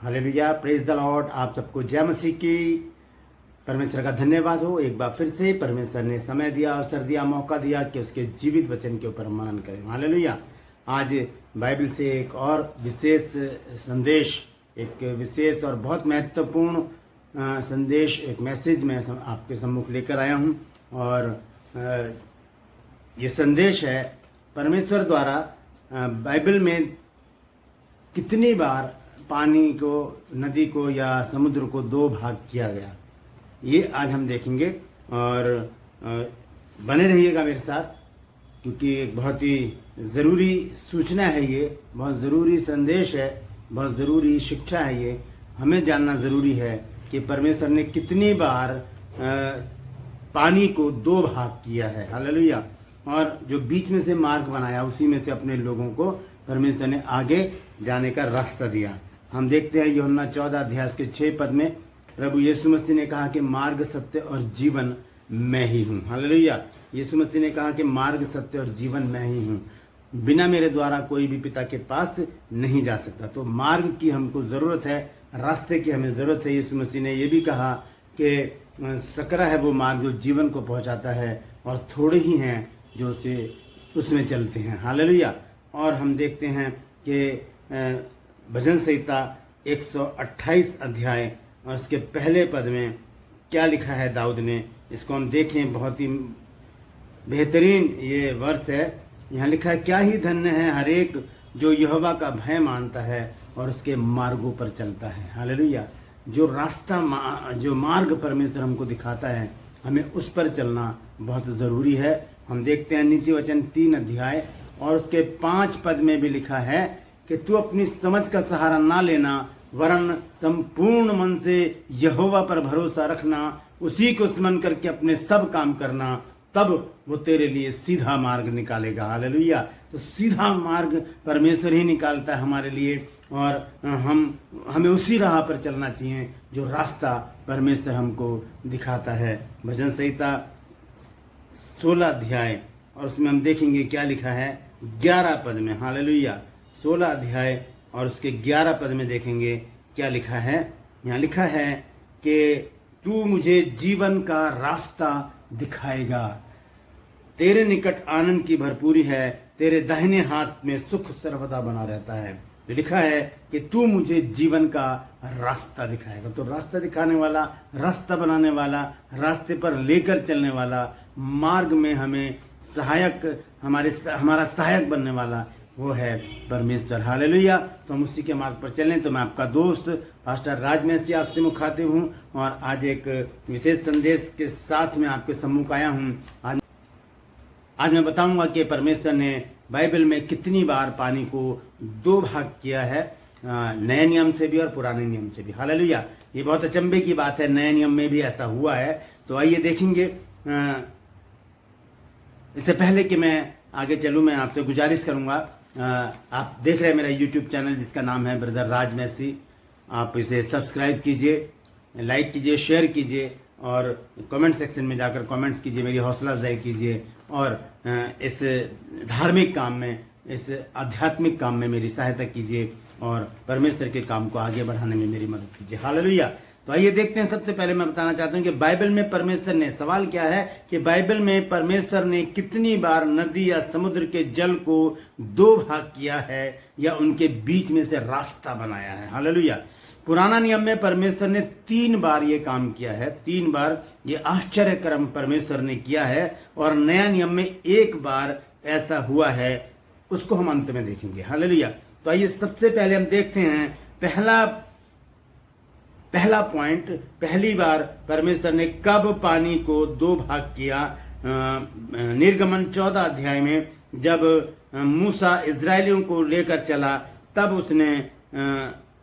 Hallelujah, praise the Lord. आप सबको जय मसीह की। परमेश्वर का धन्यवाद हो। एक बार फिर से परमेश्वर ने समय दिया, अवसर दिया, मौका दिया कि उसके जीवित वचन के ऊपर मनन करें। हालेलुया। आज बाइबल से एक और विशेष संदेश, एक विशेष और बहुत महत्वपूर्ण संदेश, एक मैसेज मैं आपके सम्मुख लेकर आया हूँ। और ये संदेश है परमेश्वर द्वारा बाइबल में कितनी बार पानी को, नदी को या समुद्र को दो भाग किया गया, ये आज हम देखेंगे। और बने रहिएगा मेरे साथ, क्योंकि एक बहुत ही ज़रूरी सूचना है, ये बहुत ज़रूरी संदेश है, बहुत ज़रूरी शिक्षा है। ये हमें जानना ज़रूरी है कि परमेश्वर ने कितनी बार पानी को दो भाग किया है। हालेलुया। और जो बीच में से मार्ग बनाया, उसी में से अपने लोगों को परमेश्वर ने आगे जाने का रास्ता दिया। हम देखते हैं यूहन्ना 14 अध्याय के 6 पद में प्रभु यीशु मसीह ने कहा कि मार्ग, सत्य और जीवन मैं ही हूँ। हालेलुया। यीशु मसीह ने कहा कि मार्ग, सत्य और जीवन मैं ही हूँ, बिना मेरे द्वारा कोई भी पिता के पास नहीं जा सकता। तो मार्ग की हमको ज़रूरत है, रास्ते की हमें ज़रूरत है। यीशु मसीह ने ये भी कहा कि सकरा है वो मार्ग जो जीवन को पहुँचाता है, और थोड़े ही हैं जो उसमें चलते हैं। हालेलुया। और हम देखते हैं कि भजन संहिता 128 अध्याय और उसके पहले पद में क्या लिखा है दाऊद ने, इसको हम देखें। बहुत ही बेहतरीन ये वर्ष है। यहाँ लिखा है, क्या ही धन्य है हर एक जो यहोवा का भय मानता है और उसके मार्गों पर चलता है। हालेलुया। जो रास्ता, जो मार्ग परमेश्वर हमको दिखाता है, हमें उस पर चलना बहुत ज़रूरी है। हम देखते हैं नीति वचन 3 अध्याय और उसके 5 पद में भी लिखा है कि तू अपनी समझ का सहारा ना लेना, वरन संपूर्ण मन से यहोवा पर भरोसा रखना, उसी को स्मरण करके अपने सब काम करना, तब वो तेरे लिए सीधा मार्ग निकालेगा। हालेलुया। तो सीधा मार्ग परमेश्वर ही निकालता है हमारे लिए, और हमें उसी राह पर चलना चाहिए जो रास्ता परमेश्वर हमको दिखाता है। भजन संहिता 16 अध्याय और उसमें हम देखेंगे क्या लिखा है 11 पद में। हालेलुया। 16 अध्याय और उसके 11 पद में देखेंगे क्या लिखा है। यहाँ लिखा है कि तू मुझे जीवन का रास्ता दिखाएगा, तेरे निकट आनंद की भरपूरी है, तेरे दाहिने हाथ में सुख सर्वदा बना रहता है। तो लिखा है कि तू मुझे जीवन का रास्ता दिखाएगा। तो रास्ता दिखाने वाला, रास्ता बनाने वाला, रास्ते पर लेकर चलने वाला, मार्ग में हमें सहायक, हमारा सहायक बनने वाला वो है परमेश्वर। हालेलुया। तो हम उसी के मार्ग पर चलें। तो मैं आपका दोस्त पास्टर राज मैसी आपसे मुखातिब हूँ, और आज एक विशेष संदेश के साथ मैं आपके सम्मुख आया हूँ। आज मैं बताऊंगा कि परमेश्वर ने बाइबल में कितनी बार पानी को दो भाग किया है, नए नियम से भी और पुराने नियम से भी। हालेलुया। ये बहुत अचंभे की बात है, नए नियम में भी ऐसा हुआ है। तो आइए देखेंगे। इससे पहले कि मैं आगे चलूँ, मैं आपसे गुजारिश करूंगा, आप देख रहे हैं मेरा YouTube चैनल जिसका नाम है ब्रदर राज मैसी। आप इसे सब्सक्राइब कीजिए, लाइक कीजिए, शेयर कीजिए, और कमेंट सेक्शन में जाकर कमेंट्स कीजिए, मेरी हौसला अफजाई कीजिए, और इस धार्मिक काम में, इस आध्यात्मिक काम में मेरी सहायता कीजिए, और परमेश्वर के काम को आगे बढ़ाने में मेरी मदद कीजिए। हालेलुया। तो आइए देखते हैं। सबसे पहले मैं बताना चाहता हूं कि बाइबल में परमेश्वर ने, सवाल क्या है कि बाइबल में परमेश्वर ने कितनी बार नदी या समुद्र के जल को दो भाग किया है या उनके बीच में से रास्ता बनाया है। हालेलुया। पुराना नियम में परमेश्वर ने 3 बार ये काम किया है, 3 बार ये आश्चर्य कर्म परमेश्वर ने किया है, और नया नियम में 1 बार ऐसा हुआ है, उसको हम अंत में देखेंगे। हालेलुया। तो आइए सबसे पहले हम देखते हैं पहला पॉइंट, पहली बार परमेश्वर ने कब पानी को दो भाग किया। निर्गमन 14 अध्याय में जब मूसा इजरायलियों को लेकर चला, तब उसने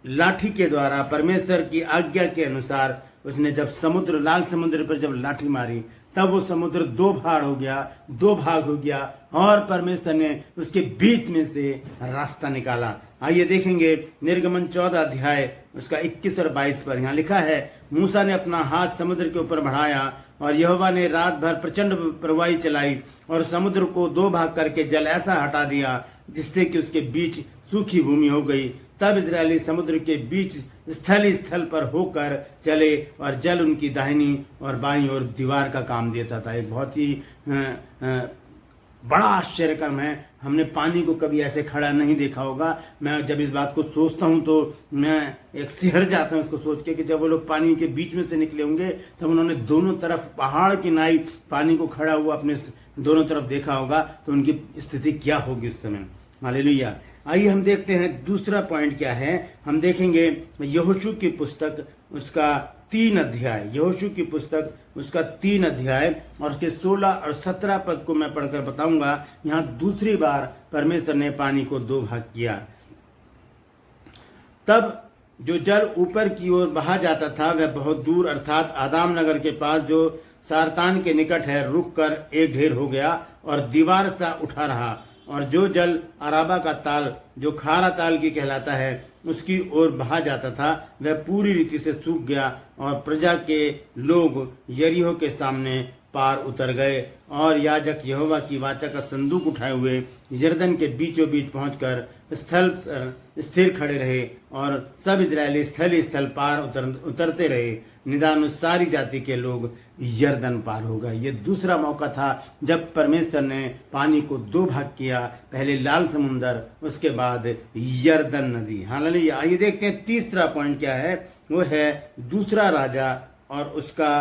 लाठी के द्वारा, परमेश्वर की आज्ञा के अनुसार, उसने जब समुद्र, लाल समुद्र पर जब लाठी मारी, तब वो समुद्र 2 भाग हो गया, 2 भाग हो गया, और परमेश्वर ने उसके बीच में से रास्ता निकाला। आइए देखेंगे निर्गमन 14 अध्याय उसका 21 और 22 पर। यहाँ लिखा है, मूसा ने अपना हाथ समुद्र के ऊपर बढ़ाया, और यहोवा ने रात भर प्रचंड प्रवाही चलाई, और समुद्र को 2 भाग करके जल ऐसा हटा दिया जिससे कि उसके बीच सूखी भूमि हो गई। तब इजरायली समुद्र के बीच स्थल पर होकर चले और जल उनकी दाहिनी और बाईं ओर दीवार का काम देता था। एक बहुत ही बड़ा आश्चर्यकर्म है। हमने पानी को कभी ऐसे खड़ा नहीं देखा होगा। मैं जब इस बात को सोचता हूं तो मैं एक सिहर जाता हूं इसको सोच के कि जब वो लोग पानी के बीच में से निकले होंगे तब उन्होंने दोनों तरफ पहाड़ की नाई पानी को खड़ा हुआ अपने दोनों तरफ देखा होगा, तो उनकी स्थिति क्या होगी उस समय। हालेलुया। आइए हम देखते हैं दूसरा पॉइंट क्या है। हम देखेंगे यहोशू की पुस्तक उसका 3 अध्याय, यहोशू की पुस्तक उसका 3 अध्याय और उसके 16 और 17 पद को मैं पढ़कर बताऊंगा। यहाँ दूसरी बार परमेश्वर ने पानी को 2 भाग किया। तब जो जल ऊपर की ओर बहा जाता था वह बहुत दूर अर्थात आदाम नगर के पास जो सारतान के निकट है रुक कर एक ढेर हो गया और दीवार सा उठा रहा, और जो जल अराबा का ताल जो खारा ताल की कहलाता है उसकी ओर बहा जाता था वह पूरी रीति से सूख गया, और प्रजा के लोग यरीहो के सामने पार उतर गए और याजक यहोवा की वाचा का संदूक उठाए हुए यरदन के बीचों बीच पहुंचकर स्थल पर स्थिर खड़े रहे, और सब इजरायली स्थल पार उतरते रहे। निदान सारी जाति के लोग यरदन पार हो गए। ये दूसरा मौका था जब परमेश्वर ने पानी को 2 भाग किया, पहले लाल समुंदर, उसके बाद यरदन नदी। हालेलुया। आइए देखते हैं तीसरा पॉइंट क्या है। वो है दूसरा राजा और उसका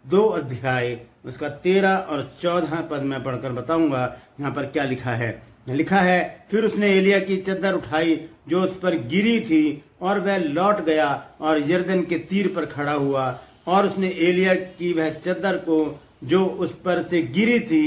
2 अध्याय उसका 13 और 14 पद में पढ़कर बताऊंगा। यहाँ पर क्या लिखा है। लिखा है, फिर उसने एलिया की चद्दर उठाई जो उस पर गिरी थी, और वह लौट गया और यरदन के तीर पर खड़ा हुआ, और उसने एलिया की वह चद्दर को जो उस पर से गिरी थी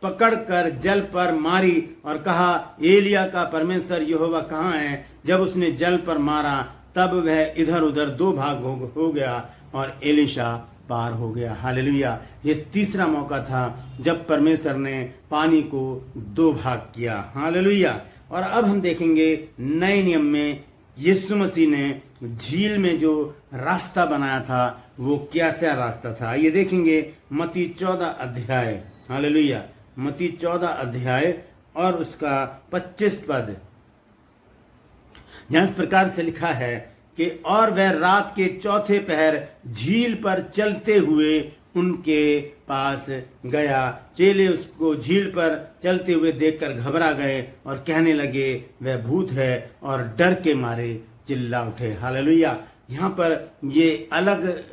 पकड़कर जल पर मारी और कहा, एलिया का परमेश्वर यहोवा कहाँ है। जब उसने जल पर मारा तब वह इधर उधर 2 भाग हो गया और एलिशा पार हो गया। हालेलुया। ये तीसरा मौका था जब परमेश्वर ने पानी को 2 भाग किया। हालेलुया। और अब हम देखेंगे नए नियम में यीशु मसीह ने झील में जो रास्ता बनाया था वो कैसा रास्ता था। ये देखेंगे मत्ती 14 अध्याय। हालेलुया। मत्ती 14 अध्याय और उसका 25 पद। यहाँ इस प्रकार से लिखा है कि और वह रात के 4थे पहर झील पर चलते हुए उनके पास गया। चेले उसको झील पर चलते हुए देखकर घबरा गए और कहने लगे, वह भूत है, और डर के मारे चिल्ला उठे। हालेलुया। यहाँ पर ये अलग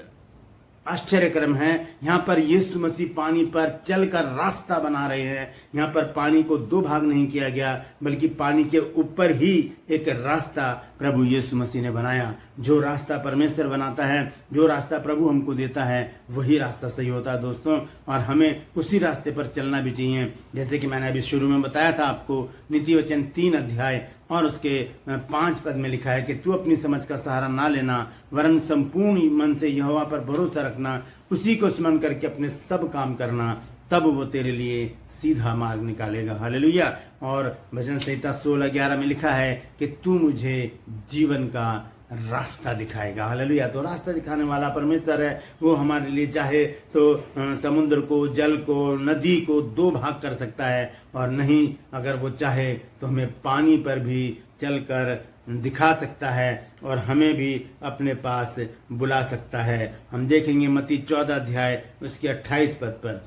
आश्चर्यक्रम है। यहाँ पर यीशु मसीह पानी पर चलकर रास्ता बना रहे हैं। यहाँ पर पानी को 2 भाग नहीं किया गया, बल्कि पानी के ऊपर ही एक रास्ता प्रभु यीशु मसीह ने बनाया। जो रास्ता परमेश्वर बनाता है, जो रास्ता प्रभु हमको देता है, वही रास्ता सही होता है दोस्तों, और हमें उसी रास्ते पर चलना भी चाहिए। जैसे कि मैंने अभी शुरू में बताया था आपको, नीति वचन 3 अध्याय और उसके 5 पद में लिखा है कि तू अपनी समझ का सहारा ना लेना, वरन संपूर्ण मन से यहोवा पर भरोसा रखना, उसी को स्मरण करके अपने सब काम करना, तब वो तेरे लिए सीधा मार्ग निकालेगा। हालेलुया। और भजन संहिता 16:11 में लिखा है कि तू मुझे जीवन का रास्ता दिखाएगा। हालेलुया। तो रास्ता दिखाने वाला परमेश्वर है। वो हमारे लिए चाहे तो समुद्र को, जल को, नदी को 2 भाग कर सकता है, और नहीं अगर वो चाहे तो हमें पानी पर भी चलकर दिखा सकता है और हमें भी अपने पास बुला सकता है। हम देखेंगे मत्ती 14 अध्याय उसके 28 पद पर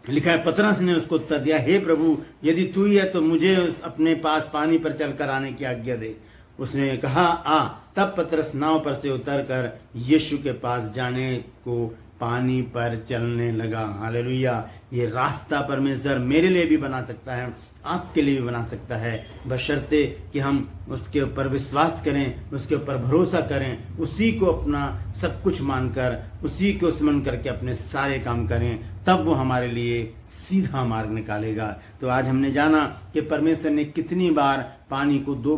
लिखा है, पतरस ने उसको उत्तर दिया, हे प्रभु, यदि तू ही है तो मुझे अपने पास पानी पर चलकर आने की आज्ञा दे। उसने कहा, आ। तब पतरस नाव पर से उतरकर यीशु के पास जाने को पानी पर चलने लगा। हालेलुया। ये रास्ता परमेश्वर मेरे लिए भी बना सकता है, आपके लिए भी बना सकता है, बशर्ते कि हम उसके ऊपर विश्वास करें, उसके ऊपर भरोसा करें, उसी को अपना सब कुछ मानकर, उसी को स्मरण करके अपने सारे काम करें, तब वो हमारे लिए सीधा मार्ग निकालेगा। तो आज हमने जाना कि परमेश्वर ने कितनी बार पानी को 2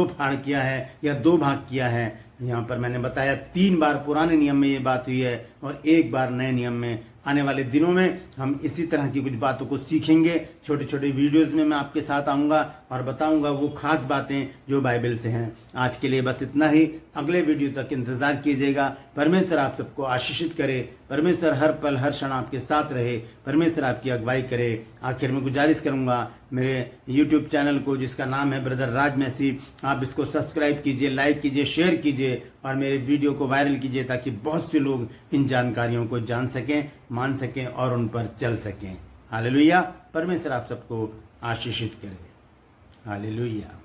फाड़ किया है या 2 भाग किया है। यहाँ पर मैंने बताया 3 बार पुराने नियम में ये बात हुई है और 1 बार नए नियम में। आने वाले दिनों में हम इसी तरह की कुछ बातों को सीखेंगे। छोटे छोटे वीडियोस में मैं आपके साथ आऊँगा और बताऊँगा वो खास बातें जो बाइबल से हैं। आज के लिए बस इतना ही। अगले वीडियो तक इंतज़ार कीजिएगा। परमेश्वर आप सबको आशीषित करे। परमेश्वर हर पल हर क्षण आपके साथ रहे। परमेश्वर आपकी अगुवाई करे। आखिर में गुजारिश करूँगा मेरे YouTube चैनल को जिसका नाम है ब्रदर राज मैसी, आप इसको सब्सक्राइब कीजिए, लाइक कीजिए, शेयर कीजिए और मेरे वीडियो को वायरल कीजिए ताकि बहुत से लोग इन जानकारियों को जान सकें, मान सकें और उन पर चल सकें। हालेलुया। परमेश्वर आप सबको आशीषित करे। हालेलुया।